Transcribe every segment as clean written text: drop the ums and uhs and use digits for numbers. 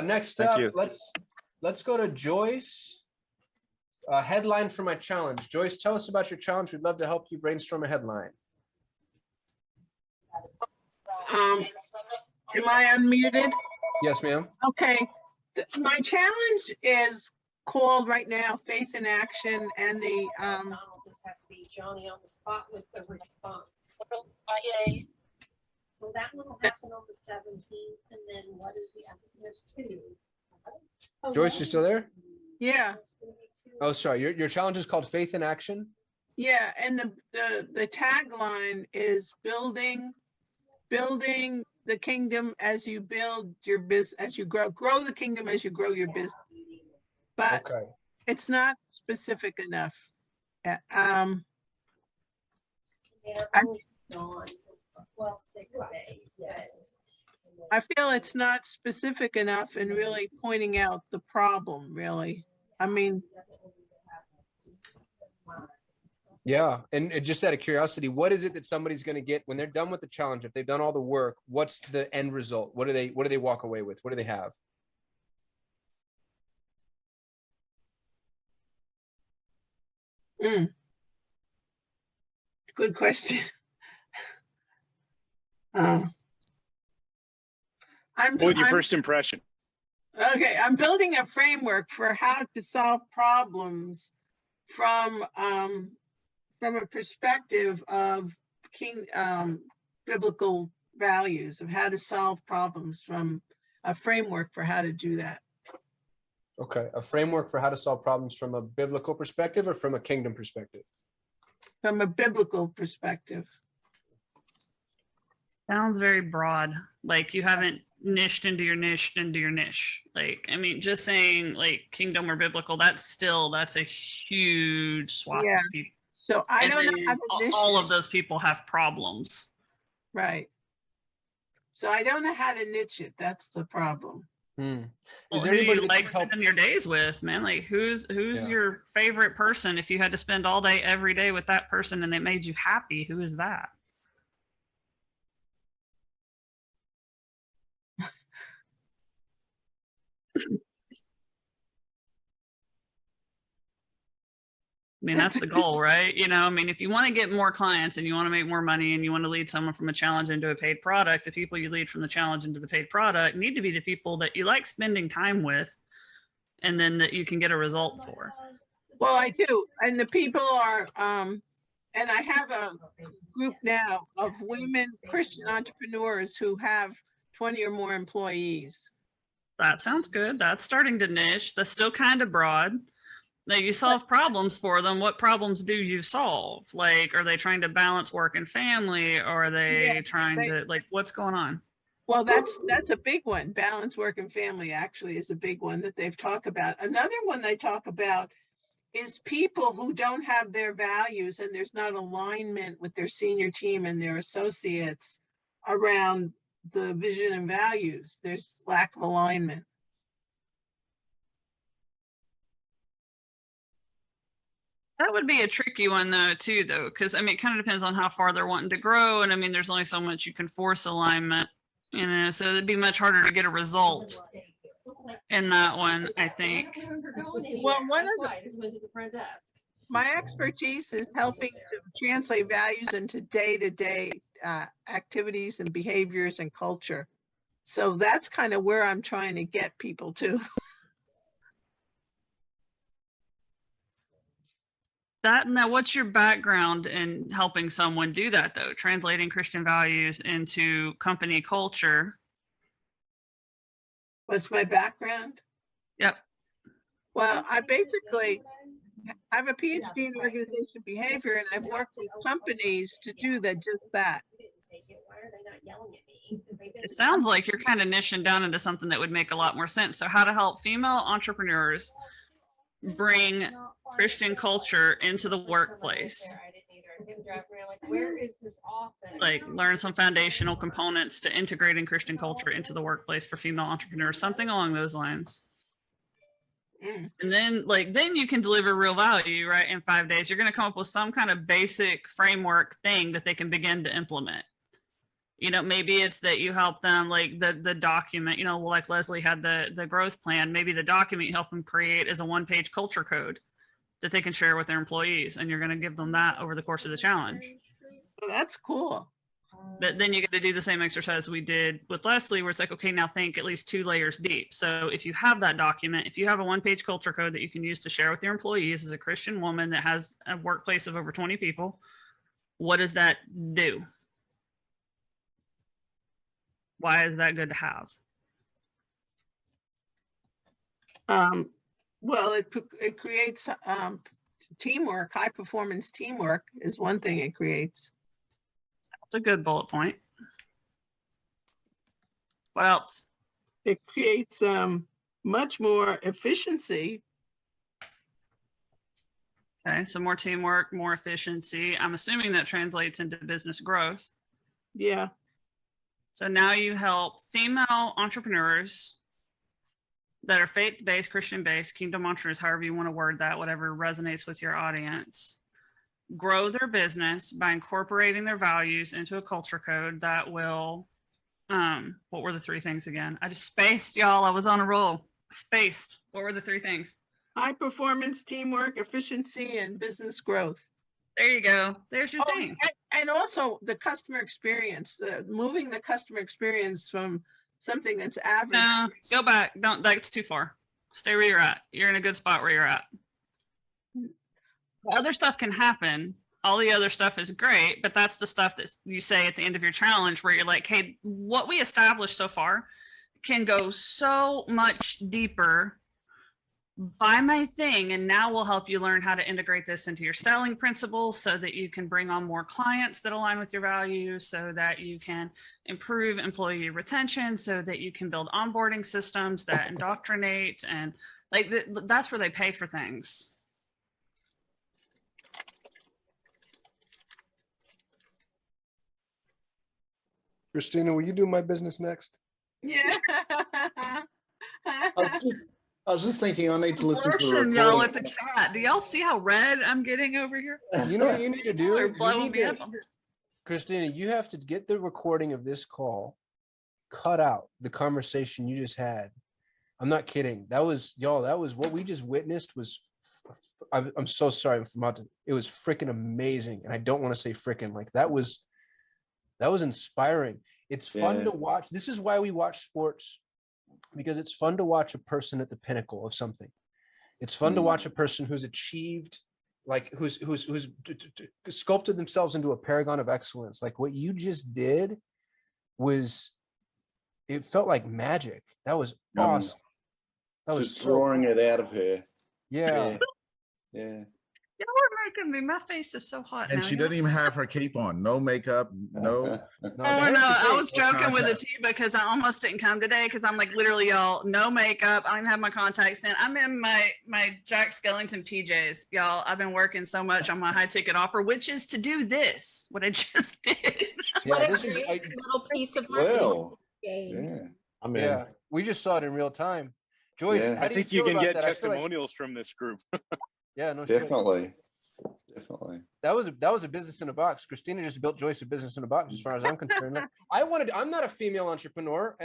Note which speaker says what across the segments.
Speaker 1: Next
Speaker 2: Thank
Speaker 1: up,
Speaker 2: you.
Speaker 1: let's go to Joyce. Headline for my challenge. Joyce, tell us about your challenge. We'd love to help you brainstorm a headline.
Speaker 3: Am I unmuted?
Speaker 1: Yes, ma'am.
Speaker 3: Okay. My challenge is called right now Faith in Action, and the
Speaker 4: just have to be Johnny on the spot with the response. So that one will happen on the 17th, and then what is the other? There's two.
Speaker 1: Joyce, you still there?
Speaker 3: yeah,
Speaker 1: Oh, sorry. Your challenge is called Faith in Action.
Speaker 3: yeah, and the tagline is building the kingdom as you build your business, as you grow the kingdom as you grow your business. But
Speaker 1: Okay.
Speaker 3: it's not specific enough.
Speaker 4: They're only gone for 6 days.
Speaker 3: I feel it's not specific enough in really pointing out the problem, really. I mean,
Speaker 1: Yeah. And just out of curiosity, what is it that somebody's going to get when they're done with the challenge? If they've done all the work, what's the end result? What do they walk away with? What do they have?
Speaker 3: good question.
Speaker 2: What was your first impression?
Speaker 3: Okay, I'm building a framework for how to solve problems from a perspective of biblical values, of how to solve problems, from a framework for how to do that.
Speaker 1: Okay. A framework for how to solve problems from a biblical perspective or from a kingdom perspective?
Speaker 3: From a biblical perspective.
Speaker 5: Sounds very broad. Like you haven't niched into your niche. Like, I mean, just saying like kingdom or biblical, that's a huge swath
Speaker 3: Yeah.
Speaker 5: of people.
Speaker 3: So I don't know how to niche
Speaker 5: all
Speaker 3: it.
Speaker 5: of those people have problems.
Speaker 3: Right. So I don't know how to niche it. That's the problem.
Speaker 1: Is
Speaker 5: Well,
Speaker 1: there
Speaker 5: who do
Speaker 1: anybody
Speaker 5: you
Speaker 1: that
Speaker 5: like
Speaker 1: can help?
Speaker 5: spending your days with, man? Like who's
Speaker 1: Yeah.
Speaker 5: your favorite person? If you had to spend all day every day with that person and it made you happy, who is that? I mean, that's the goal, right? You know, I mean, if you want to get more clients and you want to make more money and you want to lead someone from a challenge into a paid product, the people you lead from the challenge into the paid product need to be the people that you like spending time with and then that you can get a result for.
Speaker 3: Well, I do. And the people are, and I have a group now of women Christian entrepreneurs who have 20 or more employees.
Speaker 5: That sounds good. That's starting to niche. That's still kind of broad. Now you solve problems for them. What problems do you solve? Like, are they trying to balance work and family? Or are they trying to, like, what's going on?
Speaker 3: Well, that's a big one. Balance work and family actually is a big one that they've talked about. Another one they talk about is people who don't have their values and there's not alignment with their senior team and their associates around the vision and values. There's lack of alignment.
Speaker 5: That would be a tricky one though, too, though, because I mean, it kind of depends on how far they're wanting to grow. And I mean, there's only so much you can force alignment, you know, so it'd be much harder to get a result in that one, I think.
Speaker 3: Well, one of my expertise is helping to translate values into day-to-day activities and behaviors and culture. So that's kind of where I'm trying to get people to.
Speaker 5: Now, what's your background in helping someone do that, though? Translating Christian values into company culture.
Speaker 3: What's my background?
Speaker 5: Yep.
Speaker 3: Well, I have a PhD in organization behavior, and I've worked with companies to do just that.
Speaker 5: It sounds like you're kind of niching down into something that would make a lot more sense. So how to help female entrepreneurs bring Christian culture into the workplace. Like learn some foundational components to integrating Christian culture into the workplace for female entrepreneurs, something along those lines. And then you can deliver real value, right? In 5 days, you're going to come up with some kind of basic framework thing that they can begin to implement. Maybe it's that you help them, like the document, like Leslie had the growth plan. Maybe the document you help them create is a 1-page culture code that they can share with their employees, and you're going to give them that over the course of the challenge.
Speaker 3: Oh, that's cool.
Speaker 5: But then you got to do the same exercise we did with Leslie, where it's like, okay, now think at least 2 layers deep. So if you have that document, if you have a 1-page culture code that you can use to share with your employees as a Christian woman that has a workplace of over 20 people, what does that do? Why is that good to have?
Speaker 3: Well, it creates teamwork. High performance teamwork is one thing it creates.
Speaker 5: That's a good bullet point. What else?
Speaker 3: It creates much more efficiency.
Speaker 5: Okay, so more teamwork, more efficiency. I'm assuming that translates into business growth.
Speaker 3: Yeah.
Speaker 5: So now you help female entrepreneurs that are faith-based, Christian-based, kingdom entrepreneurs, however you want to word that, whatever resonates with your audience, grow their business by incorporating their values into a culture code that will, what were the 3 things again? I just spaced, y'all. I was on a roll. Spaced. What were the 3 things?
Speaker 3: High performance, teamwork, efficiency, and business growth.
Speaker 5: There you go. There's your thing.
Speaker 3: And also the customer experience, moving the customer experience from something that's average.
Speaker 5: No, go back. Don't, that's too far. Stay where you're at. You're in a good spot where you're at. Other stuff can happen. All the other stuff is great, but that's the stuff that you say at the end of your challenge where you're like, hey, what we established so far can go so much deeper. Buy my thing, and now we'll help you learn how to integrate this into your selling principles so that you can bring on more clients that align with your values, so that you can improve employee retention, so that you can build onboarding systems that indoctrinate, and like that's where they pay for things.
Speaker 1: Christina, will you do my business next?
Speaker 3: Yeah.
Speaker 6: I was just thinking I need to listen to the recording.
Speaker 5: Y'all at the chat. Do y'all see how red I'm getting over here?
Speaker 1: You know what you need to do?
Speaker 5: They're blowing me up.
Speaker 1: Christina, you have to get the recording of this call, cut out the conversation you just had. I'm not kidding. That was, y'all, that was what we just witnessed was, I'm so sorry. It was freaking amazing. And I don't want to say freaking, like that was inspiring. It's fun to watch. This is why we watch sports. Because it's fun to watch a person at the pinnacle of something. It's fun to watch a person who's achieved, like who's sculpted themselves into a paragon of excellence. Like what you just did it felt like magic. That was awesome. That was
Speaker 6: just drawing it out of her.
Speaker 1: Yeah.
Speaker 5: Y'all are making me, my face is so hot.
Speaker 7: And
Speaker 5: now,
Speaker 7: she didn't even have her cape on. No makeup, no.
Speaker 5: I was joking with it too because I almost didn't come today because I'm like literally, y'all, no makeup. I don't even have my contacts in. I'm in my Jack Skellington PJs, y'all. I've been working so much on my high ticket offer, which is to do this, what I just did.
Speaker 1: Yeah, this is
Speaker 8: a little piece of
Speaker 6: game.
Speaker 1: Yeah, we just saw it in real time. Joyce,
Speaker 2: I think you can get testimonials from this group.
Speaker 1: Yeah, no,
Speaker 6: definitely.
Speaker 1: That was a business in a box. Christina just built Joyce a business in a box, as far as I'm concerned. I'm not a female entrepreneur.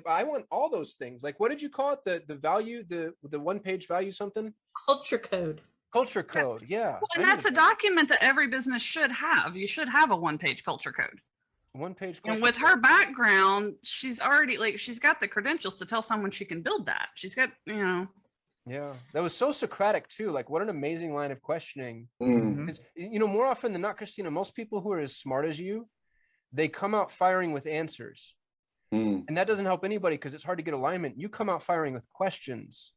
Speaker 1: I want all those things. Like, what did you call it? The value, the 1-page value something?
Speaker 8: Culture code.
Speaker 1: Culture code, yeah.
Speaker 5: Well, and that's a document that every business should have. You should have a 1-page culture code.
Speaker 1: 1-page.
Speaker 5: And with her background, she's already she's got the credentials to tell someone she can build that. She's got,
Speaker 1: Yeah, that was so Socratic too. Like, what an amazing line of questioning. More often than not, Christina, most people who are as smart as you, they come out firing with answers, and that doesn't help anybody because it's hard to get alignment. You come out firing with questions,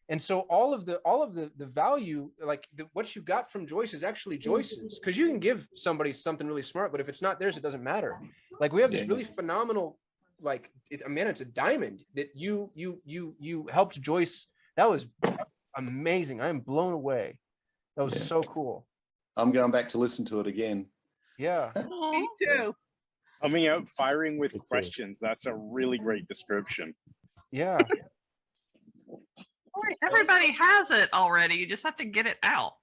Speaker 1: and so all of the value, like what you got from Joyce, is actually Joyce's, because you can give somebody something really smart, but if it's not theirs, it doesn't matter. Like we have this really phenomenal, it's a diamond that you helped Joyce. That was amazing. I am blown away. That was so cool.
Speaker 6: I'm going back to listen to it again.
Speaker 1: Yeah.
Speaker 3: Me too.
Speaker 2: Coming out firing with questions. That's a really great description.
Speaker 1: Yeah.
Speaker 5: Everybody has it already. You just have to get it out.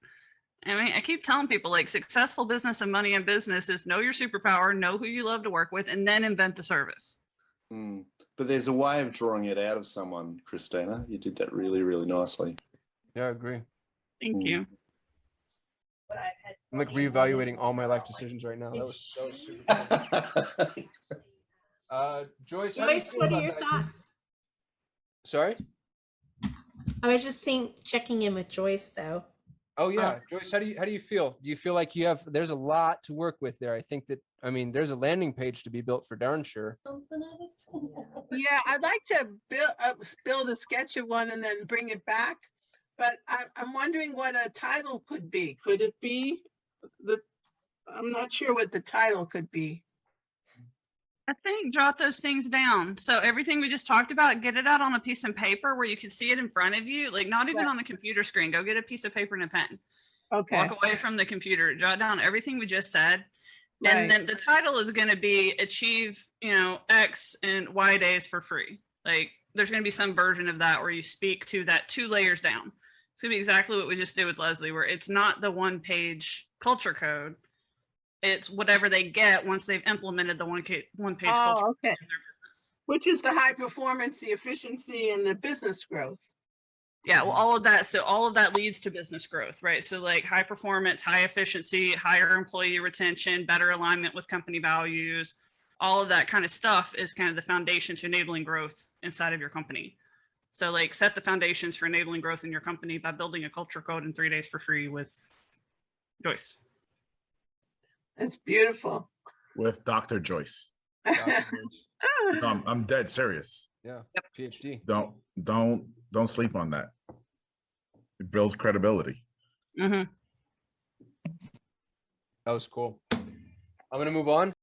Speaker 5: I mean, I keep telling people like successful business and money in business is know your superpower, know who you love to work with, and then invent the service.
Speaker 6: But there's a way of drawing it out of someone, Christina. You did that really, really nicely.
Speaker 1: Yeah, I agree.
Speaker 5: Thank you.
Speaker 1: I'm like reevaluating all my life decisions right now. That was super cool. Joyce, how do you
Speaker 8: Joyce,
Speaker 1: feel
Speaker 8: what are
Speaker 1: about
Speaker 8: your
Speaker 1: that?
Speaker 8: thoughts?
Speaker 1: Sorry?
Speaker 8: I was just checking in with Joyce though.
Speaker 1: Oh yeah, Joyce, how do you feel? Do you feel like there's a lot to work with there? I think that, I mean, there's a landing page to be built for darn sure.
Speaker 3: Yeah, I'd like to build a sketch of one and then bring it back. But I'm wondering what a title could be. Could it be I'm not sure what the title could be.
Speaker 5: I think jot those things down. So everything we just talked about, get it out on a piece of paper where you can see it in front of you, like not even on the computer screen. Go get a piece of paper and a pen.
Speaker 3: Okay.
Speaker 5: Walk away from the computer, jot down everything we just said. And then the title is going to be achieve, X and Y days for free. Like there's going to be some version of that where you speak to that 2 layers down. It's going to be exactly what we just did with Leslie, where it's not the 1-page culture code. It's whatever they get once they've implemented the one-page culture code in their business.
Speaker 3: Which is the high performance, the efficiency, and the business growth.
Speaker 5: Yeah, well, all of that. So all of that leads to business growth, right? So like high performance, high efficiency, higher employee retention, better alignment with company values, all of that kind of stuff is kind of the foundation to enabling growth inside of your company. So like set the foundations for enabling growth in your company by building a culture code in 3 days for free with Joyce.
Speaker 3: That's beautiful.
Speaker 7: With Dr. Joyce.
Speaker 1: Dr. Joyce.
Speaker 7: No, I'm dead serious.
Speaker 1: Yeah, PhD.
Speaker 7: Don't sleep on that. It builds credibility.
Speaker 5: Mm-hmm.
Speaker 1: That was cool. I'm gonna move on.